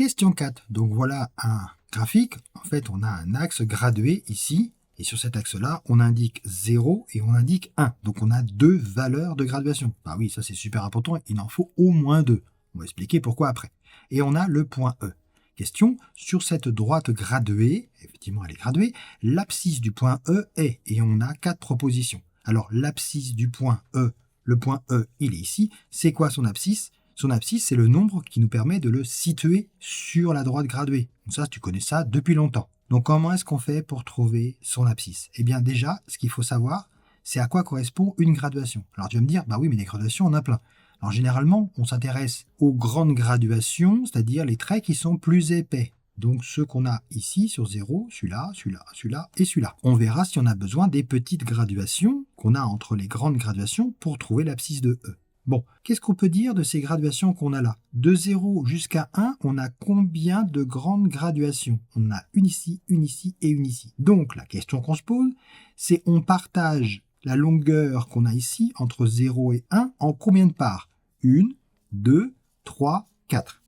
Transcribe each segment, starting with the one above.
Question 4. Donc voilà un graphique. En fait, on a un axe gradué ici. Et sur cet axe-là, on indique 0 et on indique 1. Donc on a deux valeurs de graduation. Bah oui, ça c'est super important. Il en faut au moins deux. On va expliquer pourquoi après. Et on a le point E. Question, sur cette droite graduée, effectivement elle est graduée, l'abscisse du point E est, et on a 4 propositions. Alors l'abscisse du point E, le point E, il est ici. C'est quoi son abscisse? Son abscisse, c'est le nombre qui nous permet de le situer sur la droite graduée. Donc ça, tu connais ça depuis longtemps. Donc comment est-ce qu'on fait pour trouver son abscisse? Eh bien déjà, ce qu'il faut savoir, c'est à quoi correspond une graduation. Alors tu vas me dire, bah oui, mais des graduations, on en a plein. Alors généralement, on s'intéresse aux grandes graduations, c'est-à-dire les traits qui sont plus épais. Donc ceux qu'on a ici sur 0, celui-là, celui-là, celui-là et celui-là. On verra si on a besoin des petites graduations qu'on a entre les grandes graduations pour trouver l'abscisse de E. Bon, qu'est-ce qu'on peut dire de ces graduations qu'on a là? De 0 jusqu'à 1, on a combien de grandes graduations? On a une ici et une ici. Donc la question qu'on se pose, c'est on partage la longueur qu'on a ici entre 0 et 1 en combien de parts? 1, 2, 3, 4.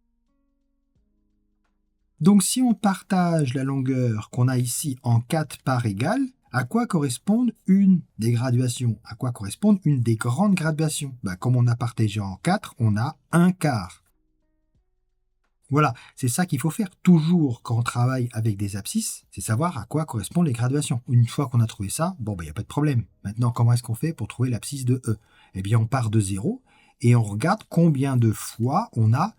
Donc si on partage la longueur qu'on a ici en 4 parts égales, à quoi correspond une des graduations? À quoi correspond une des grandes graduations? Comme on a partagé en 4, on a un quart. Voilà, c'est ça qu'il faut faire toujours quand on travaille avec des abscisses, c'est savoir à quoi correspondent les graduations. Une fois qu'on a trouvé ça, il n'y a pas de problème. Maintenant, comment est-ce qu'on fait pour trouver l'abscisse de E? Eh bien, on part de 0 et on regarde combien de fois on a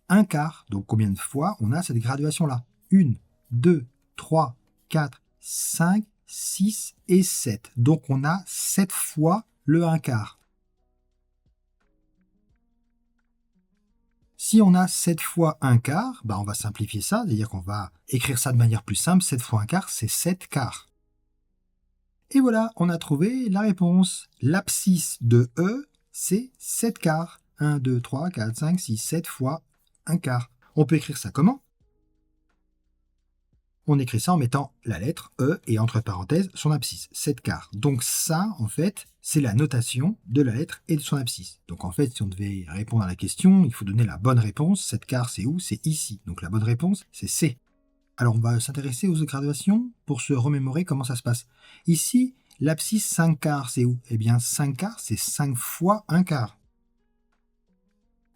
un quart. Donc, combien de fois on a cette graduation-là? 1, 2, 3, 4, 5, 6 et 7. Donc, on a 7 fois le 1 quart. Si on a 7 fois 1 quart, on va simplifier ça, c'est-à-dire qu'on va écrire ça de manière plus simple. 7 fois 1 quart, c'est 7 quarts. Et voilà, on a trouvé la réponse. L'abscisse de E, c'est 7 quarts. 1, 2, 3, 4, 5, 6, 7 fois 1 quart. On peut écrire ça comment? On écrit ça en mettant la lettre E et entre parenthèses son abscisse, 7 quarts. Donc ça, en fait, c'est la notation de la lettre et de son abscisse. Donc en fait, si on devait répondre à la question, il faut donner la bonne réponse. 7 quarts, c'est où? C'est ici. Donc la bonne réponse, c'est C. Alors on va s'intéresser aux graduations pour se remémorer comment ça se passe. Ici, l'abscisse 5 quarts, c'est où? Eh bien 5 quarts, c'est 5 fois 1 quart.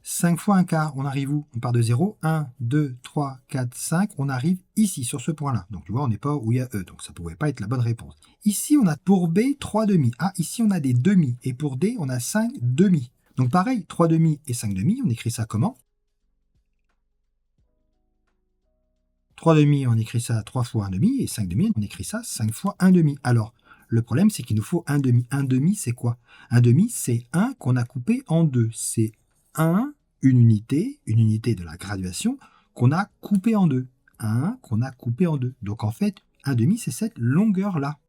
5 fois 1 quart, on arrive où? On part de 0, 1, 2, 3, 4, 5, on arrive ici, sur ce point-là. Donc tu vois, on n'est pas où il y a E, donc ça ne pouvait pas être la bonne réponse. Ici, on a pour B 3 demi. Ah, ici, on a des demi, et pour D, on a 5 demi. Donc pareil, 3 demi et 5 demi, on écrit ça comment? 3 demi, on écrit ça 3 fois 1 demi, et 5 demi, on écrit ça 5 fois 1 demi. Alors, le problème, c'est qu'il nous faut 1 demi. 1 demi, c'est quoi? 1 demi, c'est 1 qu'on a coupé en 2. C'est 1, une unité de la graduation, qu'on a coupé en 2. 1 qu'on a coupé en 2. Donc en fait, 1 demi, c'est cette longueur-là.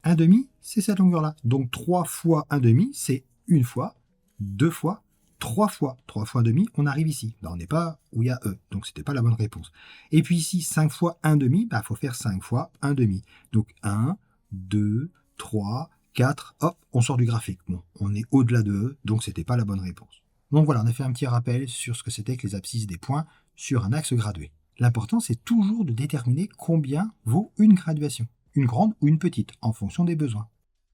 1 demi, c'est cette longueur-là. Donc 3 fois 1 demi, c'est une fois, 2 fois, 3 fois. 3 fois 1 demi, on arrive ici. On n'est pas où il y a E, donc c'était pas la bonne réponse. Et puis ici, 5 fois 1 demi, faut faire 5 fois 1 demi. Donc 1, 2, 3, 4, hop, on sort du graphique. Bon, on est au-delà de E, donc c'était pas la bonne réponse. Donc voilà, on a fait un petit rappel sur ce que c'était que les abscisses des points sur un axe gradué. L'important, c'est toujours de déterminer combien vaut une graduation, une grande ou une petite, en fonction des besoins.